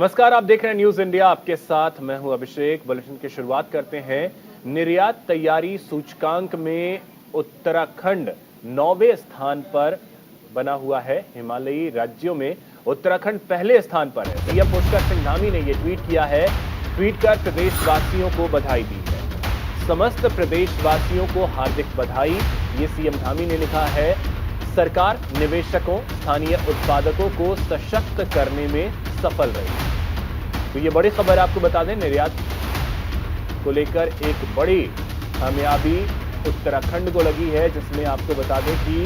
नमस्कार, आप देख रहे हैं न्यूज इंडिया। आपके साथ मैं हूं अभिषेक। बुलेटिन की शुरुआत करते हैं। निर्यात तैयारी सूचकांक में उत्तराखंड 9वें स्थान पर बना हुआ है। हिमालयी राज्यों में उत्तराखंड पहले स्थान पर है। सीएम पुष्कर सिंह धामी ने यह ट्वीट किया है। ट्वीट कर प्रदेशवासियों को बधाई दी है। समस्त प्रदेशवासियों को हार्दिक बधाई, ये सीएम धामी ने लिखा है। सरकार निवेशकों, स्थानीय उत्पादकों को सशक्त करने में सफल रही। तो ये बड़ी खबर आपको बता दें, निर्यात को लेकर एक बड़ी कामयाबी उत्तराखंड को लगी है, जिसमें आपको बता दें कि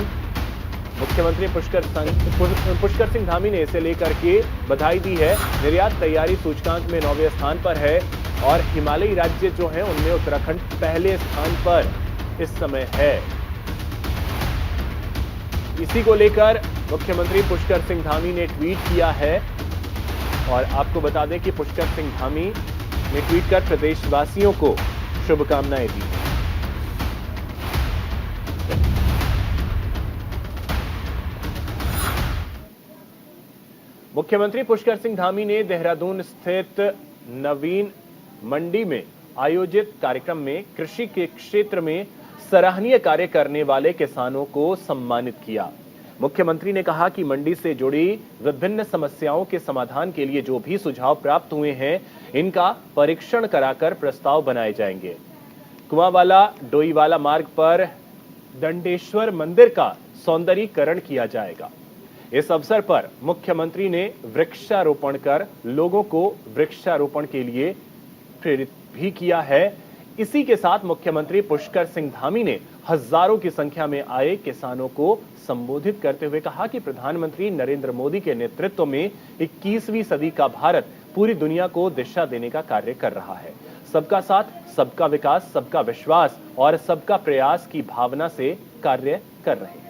मुख्यमंत्री पुष्कर सिंह धामी ने इसे लेकर के बधाई दी है। निर्यात तैयारी सूचकांक में 9वें स्थान पर है और हिमालयी राज्य जो हैं उनमें उत्तराखंड पहले स्थान पर इस समय है। इसी को लेकर मुख्यमंत्री पुष्कर सिंह धामी ने ट्वीट किया है और आपको बता दें कि पुष्कर सिंह धामी ने ट्वीट कर प्रदेशवासियों को शुभकामनाएं दी हैं। मुख्यमंत्री पुष्कर सिंह धामी ने देहरादून स्थित नवीन मंडी में आयोजित कार्यक्रम में कृषि के क्षेत्र में सराहनीय कार्य करने वाले किसानों को सम्मानित किया। मुख्यमंत्री ने कहा कि मंडी से जुड़ी विभिन्न समस्याओं के समाधान के लिए जो भी सुझाव प्राप्त हुए हैं, इनका परीक्षण कराकर प्रस्ताव बनाए जाएंगे। कुआंवाला डोईवाला मार्ग पर दंडेश्वर मंदिर का सौंदर्यीकरण किया जाएगा। इस अवसर पर मुख्यमंत्री ने वृक्षारोपण कर लोगों को वृक्षारोपण के लिए प्रेरित भी किया है। इसी के साथ मुख्यमंत्री पुष्कर सिंह धामी ने हजारों की संख्या में आए किसानों को संबोधित करते हुए कहा कि प्रधानमंत्री नरेंद्र मोदी के नेतृत्व में 21वीं सदी का भारत पूरी दुनिया को दिशा देने का कार्य कर रहा है। सबका साथ, सबका विकास, सबका विश्वास और सबका प्रयास की भावना से कार्य कर रहे हैं।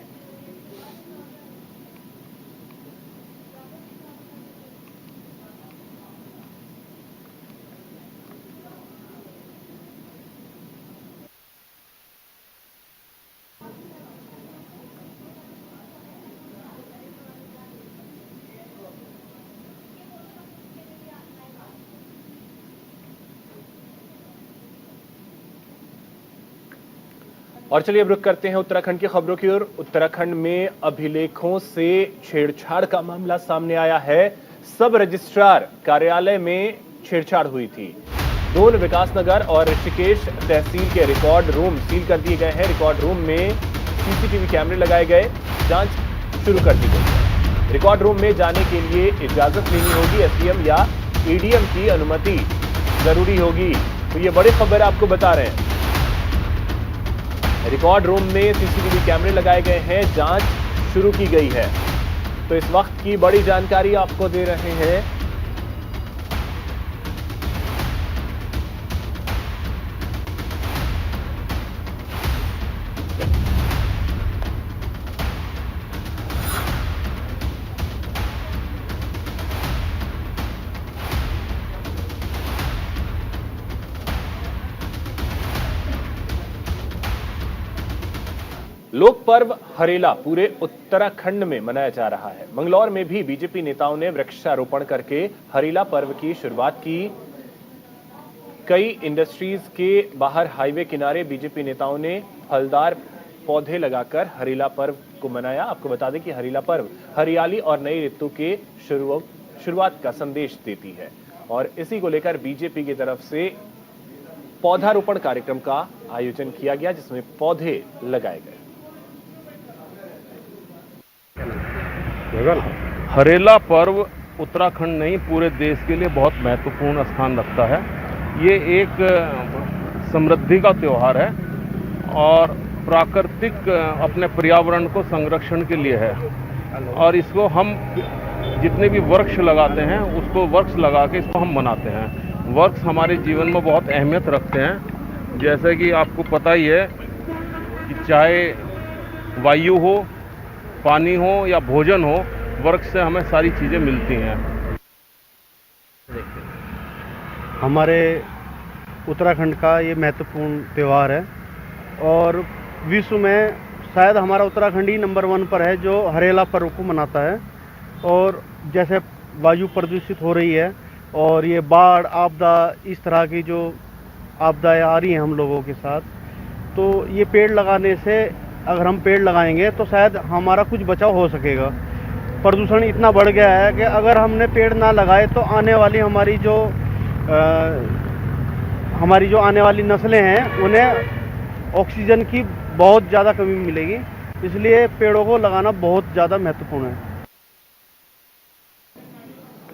और चलिए अब रुक करते हैं उत्तराखंड की खबरों की ओर। उत्तराखंड में अभिलेखों से छेड़छाड़ का मामला सामने आया है। सब रजिस्ट्रार कार्यालय में छेड़छाड़ हुई थी। दून, विकासनगर और ऋषिकेश तहसील के रिकॉर्ड रूम सील कर दिए गए हैं। रिकॉर्ड रूम में सीसीटीवी कैमरे लगाए गए, जांच शुरू कर दी गई है। रिकॉर्ड रूम में जाने के लिए इजाजत लेनी होगी। एसडीएम या एडीएम की अनुमति जरूरी होगी। तो ये बड़ी खबर आपको बता रहे हैं। रिकॉर्ड रूम में सीसीटीवी कैमरे लगाए गए हैं, जांच शुरू की गई है। तो इस वक्त की बड़ी जानकारी आपको दे रहे हैं। लोक पर्व हरेला पूरे उत्तराखंड में मनाया जा रहा है। मंगलौर में भी बीजेपी नेताओं ने वृक्षारोपण करके हरेला पर्व की शुरुआत की। कई इंडस्ट्रीज के बाहर हाईवे किनारे बीजेपी नेताओं ने फलदार पौधे लगाकर हरेला पर्व को मनाया। आपको बता दें कि हरेला पर्व हरियाली और नई ऋतु के शुरुआत का संदेश देती है और इसी को लेकर बीजेपी की तरफ से पौधारोपण कार्यक्रम का आयोजन किया गया, जिसमें पौधे लगाए गए। हरेला पर्व उत्तराखंड नहीं पूरे देश के लिए बहुत महत्वपूर्ण स्थान रखता है। ये एक समृद्धि का त्योहार है और प्राकृतिक अपने पर्यावरण को संरक्षण के लिए है और इसको हम जितने भी वृक्ष लगाते हैं उसको वृक्ष लगा के इसको हम मनाते हैं। वृक्ष हमारे जीवन में बहुत अहमियत रखते हैं। जैसे कि आपको पता ही है कि चाहे वायु हो, पानी हो या भोजन हो, वृक्ष से हमें सारी चीजें मिलती हैं। हमारे उत्तराखंड का ये महत्वपूर्ण त्यौहार है और विश्व में शायद हमारा उत्तराखंड ही नंबर 1 पर है जो हरेला पर्व को मनाता है। और जैसे वायु प्रदूषित हो रही है और ये बाढ़ आपदा इस तरह की जो आपदाएं आ रही हैं हम लोगों के साथ, तो ये पेड़ लगाने से, अगर हम पेड़ लगाएंगे तो शायद हमारा कुछ बचाव हो सकेगा। प्रदूषण इतना बढ़ गया है कि अगर हमने पेड़ ना लगाए तो आने वाली हमारी जो आने वाली नस्लें हैं उन्हें ऑक्सीजन की बहुत ज़्यादा कमी मिलेगी। इसलिए पेड़ों को लगाना बहुत ज़्यादा महत्वपूर्ण है।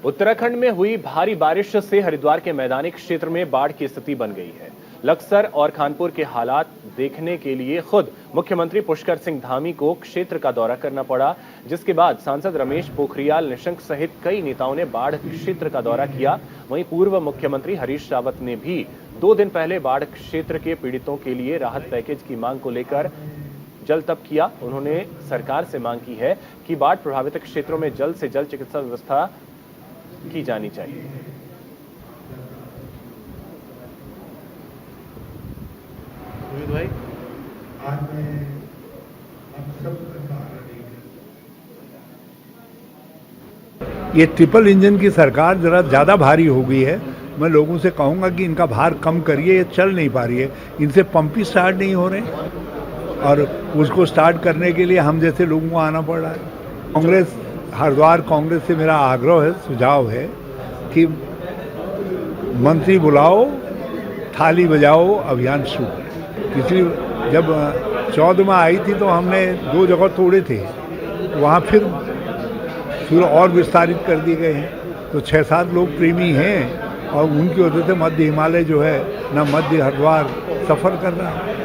उत्तराखंड में हुई भारी बारिश से हरिद्वार के मैदानी क्षेत्र में बाढ़ की स्थिति बन गई है। लक्सर और खानपुर के हालात देखने के लिए खुद मुख्यमंत्री पुष्कर सिंह धामी को क्षेत्र का दौरा करना पड़ा, जिसके बाद सांसद रमेश पोखरियाल निशंक सहित कई नेताओं ने बाढ़ क्षेत्र का दौरा किया। वहीं पूर्व मुख्यमंत्री हरीश रावत ने भी 2 दिन पहले बाढ़ क्षेत्र के पीड़ितों के लिए राहत पैकेज की मांग को लेकर जल तप किया। उन्होंने सरकार से मांग की है कि बाढ़ प्रभावित क्षेत्रों में जल्द से जल्द चिकित्सा व्यवस्था की जानी चाहिए। भाई आज मैं आप सब ये ट्रिपल इंजन की सरकार जरा ज़्यादा भारी हो गई है। मैं लोगों से कहूँगा कि इनका भार कम करिए, ये चल नहीं पा रही है। इनसे पंप ही स्टार्ट नहीं हो रहे और उसको स्टार्ट करने के लिए हम जैसे लोगों को आना पड़ रहा है। कांग्रेस, हरिद्वार कांग्रेस से मेरा आग्रह है, सुझाव है कि मंत्री बुलाओ, थाली बजाओ, अभियान शुरू करें। पिछली जब 14 में आई थी तो हमने 2 जगह तोड़े थे, वहाँ फिर और विस्तारित कर दिए गए हैं। तो 6-7 लोग प्रेमी हैं और उनकी वजह से मध्य हिमालय जो है ना मध्य हरिद्वार सफ़र कर रहा है।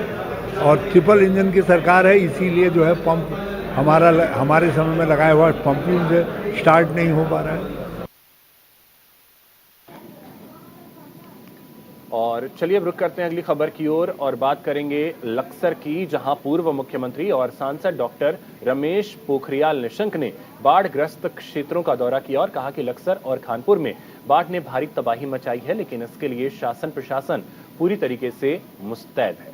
और ट्रिपल इंजन की सरकार है, इसीलिए जो है पंप हमारे समय में लगाया हुआ पंपिंग से स्टार्ट नहीं हो पा रहा है। और चलिए अब रुक करते हैं अगली खबर की ओर और बात करेंगे लक्सर की, जहां पूर्व मुख्यमंत्री और सांसद डॉक्टर रमेश पोखरियाल निशंक ने बाढ़ ग्रस्त क्षेत्रों का दौरा किया और कहा कि लक्सर और खानपुर में बाढ़ ने भारी तबाही मचाई है, लेकिन इसके लिए शासन प्रशासन पूरी तरीके से मुस्तैद है।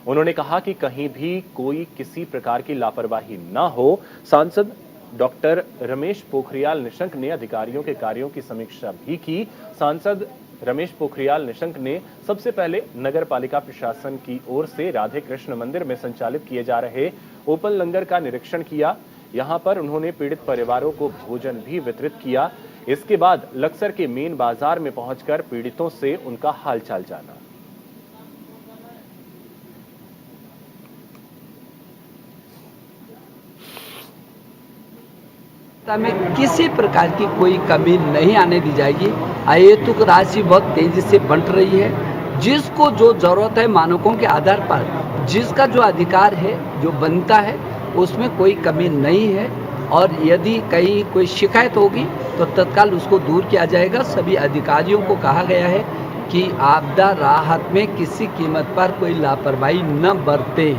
उन्होंने कहा कि कहीं भी कोई किसी प्रकार की लापरवाही ना हो। सांसद डॉक्टर रमेश पोखरियाल निशंक ने अधिकारियों के कार्यों की समीक्षा भी की। सांसद रमेश पोखरियाल निशंक ने सबसे पहले नगर पालिका प्रशासन की ओर से राधे कृष्ण मंदिर में संचालित किए जा रहे ओपन लंगर का निरीक्षण किया। यहां पर उन्होंने पीड़ित परिवारों को भोजन भी वितरित किया। इसके बाद लक्सर के मेन बाजार में पहुंचकर पीड़ितों से उनका हालचाल जाना। में किसी प्रकार की कोई कमी नहीं आने दी जाएगी। अहेतुक राशि बहुत तेजी से बंट रही है। जिसको जो जरूरत है, मानकों के आधार पर जिसका जो अधिकार है, जो बनता है, उसमें कोई कमी नहीं है। और यदि कहीं कोई शिकायत होगी तो तत्काल उसको दूर किया जाएगा। सभी अधिकारियों को कहा गया है कि आपदा राहत में किसी कीमत पर कोई लापरवाही न बरते।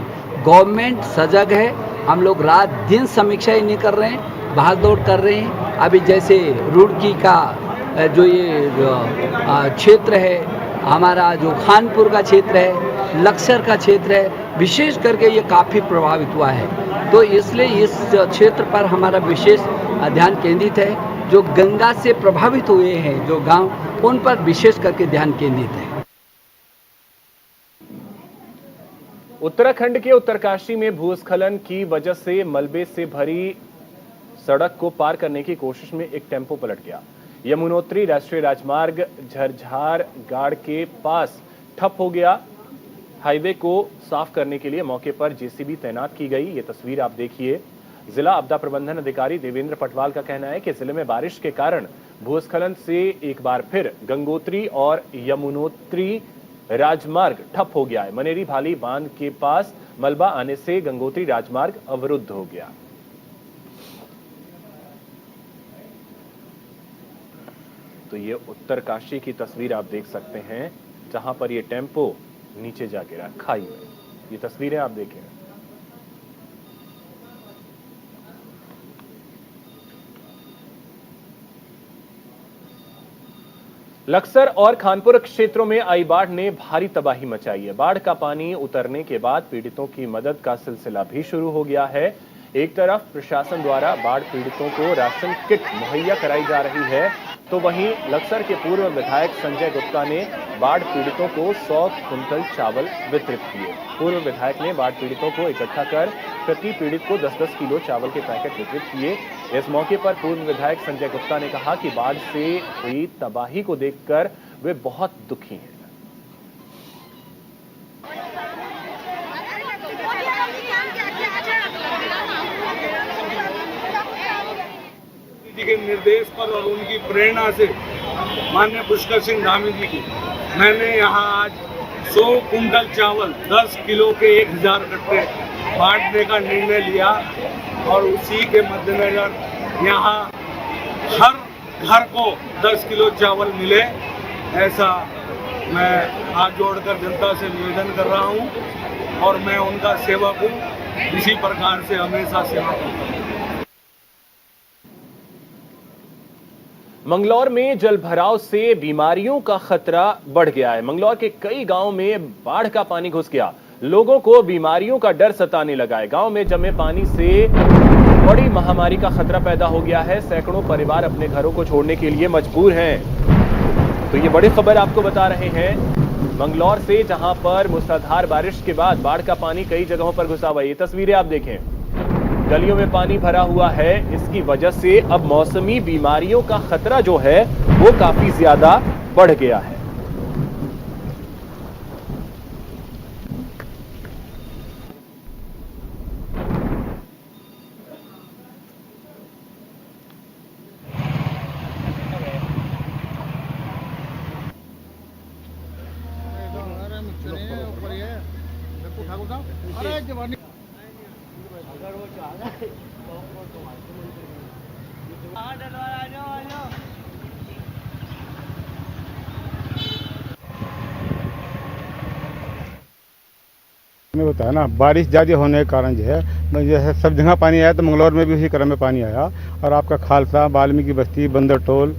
गवर्नमेंट सजग है। हम लोग रात दिन समीक्षा ही नहीं कर रहे हैं, भाग दौड़ कर रहे हैं। अभी जैसे रुड़की का जो ये क्षेत्र है, हमारा जो खानपुर का क्षेत्र है, लक्सर का क्षेत्र है, विशेष करके ये काफ़ी प्रभावित हुआ है। तो इसलिए इस क्षेत्र पर हमारा विशेष ध्यान केंद्रित है। जो गंगा से प्रभावित हुए हैं जो गांव, उन पर विशेष करके ध्यान केंद्रित है। उत्तराखंड के उत्तरकाशी में भूस्खलन की वजह से मलबे से भरी सड़क को पार करने की कोशिश में एक टेम्पो पलट गया। यमुनोत्री राष्ट्रीय राजमार्ग झरझार गाड़ के पास ठप हो गया। हाईवे को साफ करने के लिए मौके पर जेसीबी तैनात की गई। ये तस्वीर आप देखिए। जिला आपदा प्रबंधन अधिकारी देवेंद्र पटवाल का कहना है कि जिले में बारिश के कारण भूस्खलन से एक बार फिर गंगोत्री और यमुनोत्री राजमार्ग ठप हो गया है। मनेरी भाली बांध के पास मलबा आने से गंगोत्री राजमार्ग अवरुद्ध हो गया। तो ये उत्तरकाशी की तस्वीर आप देख सकते हैं, जहां पर ये टेम्पो नीचे जा गिरा खाई में। ये तस्वीरें आप देखें। लक्सर और खानपुर क्षेत्रों में आई बाढ़ ने भारी तबाही मचाई है। बाढ़ का पानी उतरने के बाद पीड़ितों की मदद का सिलसिला भी शुरू हो गया है। एक तरफ प्रशासन द्वारा बाढ़ पीड़ितों को राशन किट मुहैया कराई जा रही है, तो वहीं लक्सर के पूर्व विधायक संजय गुप्ता ने बाढ़ पीड़ितों को 100 कुंतल चावल वितरित किए। पूर्व विधायक ने बाढ़ पीड़ितों को इकट्ठा कर प्रति पीड़ित को 10-10 किलो चावल के पैकेट वितरित किए। इस मौके पर पूर्व विधायक संजय गुप्ता ने कहा कि बाढ़ से हुई तबाही को देखकर वे बहुत दुखी हैं। के निर्देश पर और उनकी प्रेरणा से माननीय पुष्कर सिंह धामी जी की मैंने यहाँ आज 100 कुंटल चावल 10 किलो के 1000 कट्टे बांटने का निर्णय लिया और उसी के मद्देनजर यहाँ हर घर को 10 किलो चावल मिले, ऐसा मैं हाथ जोड़कर जनता से निवेदन कर रहा हूँ और मैं उनका सेवक हूँ। इसी प्रकार से हमेशा सेवा करूँगा। मंगलौर में जलभराव से बीमारियों का खतरा बढ़ गया है। मंगलौर के कई गांवों में बाढ़ का पानी घुस गया, लोगों को बीमारियों का डर सताने लगा है। गांव में जमे पानी से बड़ी महामारी का खतरा पैदा हो गया है। सैकड़ों परिवार अपने घरों को छोड़ने के लिए मजबूर हैं। तो ये बड़ी खबर आपको बता रहे हैं मंगलौर से, जहां पर मूसलाधार बारिश के बाद बाढ़ का पानी कई जगहों पर घुसा हुआ है। ये तस्वीरें आप देखें, गलियों में पानी भरा हुआ है। इसकी वजह से अब मौसमी बीमारियों का खतरा जो है वो काफी ज्यादा बढ़ गया है। मैं बताया ना, बारिश ज़्यादा होने के कारण जो है जैसे सब जगह पानी आया तो मंगलौर में भी उसी क्रम में पानी आया। और आपका खालसा, वाल्मीकि बस्ती, बंदर टोल,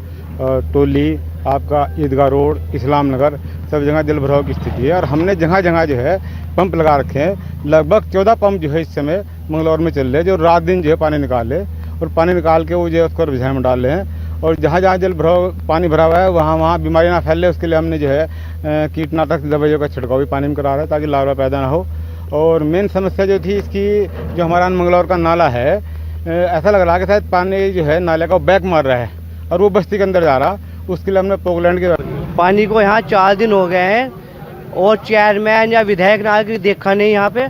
टोली, आपका ईदगाह रोड, इस्लाम नगर, सब जगह जल भराव की स्थिति है। और हमने जगह जगह जो है पंप लगा रखे हैं। लगभग 14 पंप जो है इस समय मंगलौर में चल रहे हैं, जो रात दिन जो है पानी निकाल ले और पानी निकाल के वो जो है उसको रिझाई में डाल रहे हैं। और जहाँ जहाँ जल भराव पानी भरा हुआ है वहाँ बीमारी ना फैले, उसके लिए हमने जो है कीटनाशक दवाइयों का छिड़काव भी पानी में करा रहे हैं ताकि लार्वा पैदा ना हो। और मेन समस्या जो थी इसकी, जो हमारा मंगलौर का नाला है, ऐसा लग रहा है कि शायद पानी जो है नाले का बैक मार रहा है और वो बस्ती के अंदर जा रहा। उसके लिए हमने पोकलैंड के पानी को यहाँ 4 दिन हो गए हैं और चेयरमैन या विधायक ना के देखा नहीं। यहाँ पे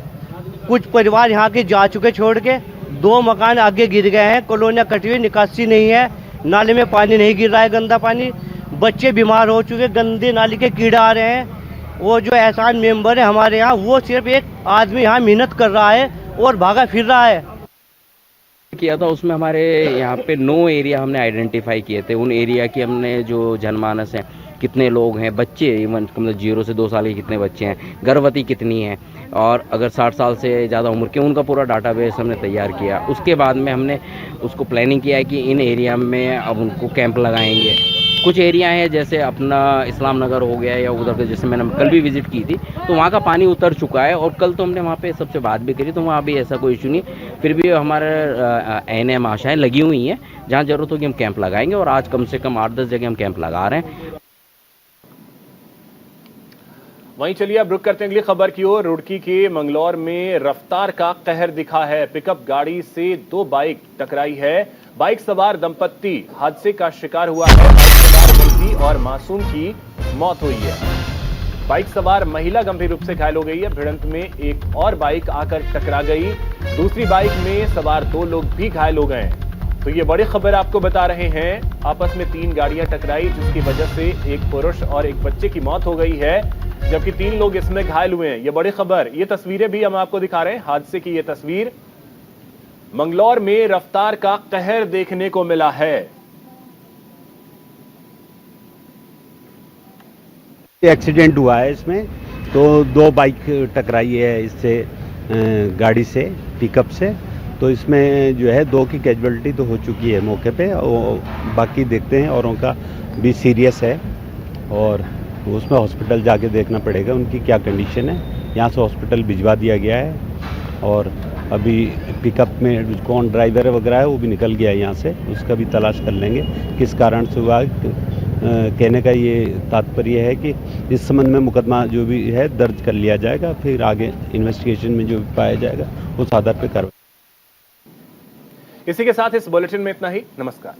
कुछ परिवार यहाँ के जा चुके छोड़ के, 2 मकान आगे गिर गए हैं, कॉलोनियाँ कटी हुई, निकासी नहीं है, नाले में पानी नहीं गिर रहा है, गंदा पानी, बच्चे बीमार हो चुके, गंदे नाली के कीड़ा आ रहे हैं। वो जो एहसान मेंबर है हमारे यहाँ, वो सिर्फ एक आदमी यहाँ मेहनत कर रहा है और भागा फिर रहा है। किया था उसमें हमारे यहाँ पे 9 एरिया हमने आइडेंटिफाई किए थे। उन एरिया की हमने जो जनमानस हैं, कितने लोग हैं, बच्चे इवन मतलब 0 से 2 साल के कितने बच्चे हैं, गर्भवती कितनी हैं, और अगर 60 साल से ज़्यादा उम्र के, उनका पूरा डाटाबेस हमने तैयार किया। उसके बाद में हमने उसको प्लानिंग किया है कि इन एरिया में अब उनको कैंप लगाएंगे। कुछ एरिया है जैसे अपना इस्लाम नगर हो गया या उधर, जैसे मैंने कल भी विजिट की थी, तो वहाँ का पानी उतर चुका है। और कल तो हमने वहाँ पे सबसे बात भी करी, तो वहाँ भी ऐसा कोई इशू नहीं। फिर भी हमारे एनएम आशाएं लगी हुई हैं, जहाँ जरूरत होगी हम कैंप लगाएंगे। और आज कम से कम 8-10 जगह हम कैंप लगा रहे हैं। वहीं चलिए अब रुक करते हैं अगली खबर की ओर। रुड़की के मंगलौर में रफ्तार का कहर दिखा है। पिकअप गाड़ी से 2 बाइक टकराई है। बाइक सवार दंपत्ति हादसे का शिकार हुआ है। बाइक सवार लड़की और मासूम की मौत हुई है। बाइक सवार महिला गंभीर रूप से घायल हो गई है। भिड़ंत में एक और बाइक आकर टकरा गई। दूसरी बाइक में सवार 2 लोग भी घायल हो गए। तो ये बड़ी खबर आपको बता रहे हैं। आपस में 3 गाड़ियां टकराई, जिसकी वजह से एक पुरुष और एक बच्चे की मौत हो गई है, जबकि 3 लोग इसमें घायल हुए हैं। ये बड़ी खबर। ये तस्वीरें भी हम आपको दिखा रहे हैं। हादसे की ये तस्वीर, मंगलौर में रफ्तार का कहर देखने को मिला है। एक्सीडेंट हुआ है इसमें, तो 2 बाइक टकराई है इससे गाड़ी से, पिकअप से। तो इसमें जो है 2 की कैजुअलिटी तो हो चुकी है मौके पे, और बाकी देखते हैं औरों का भी सीरियस है और उसमें हॉस्पिटल जाके देखना पड़ेगा उनकी क्या कंडीशन है। यहाँ से हॉस्पिटल भिजवा दिया गया है और अभी पिकअप में कौन ड्राइवर वगैरह है वो भी निकल गया यहाँ से, उसका भी तलाश कर लेंगे किस कारण से हुआ। कहने का ये तात्पर्य है कि इस संबंध में मुकदमा जो भी है दर्ज कर लिया जाएगा, फिर आगे इन्वेस्टिगेशन में जो भी पाया जाएगा उस आधार पर कार्रवाई। इसी के साथ इस बुलेटिन में इतना ही। नमस्कार।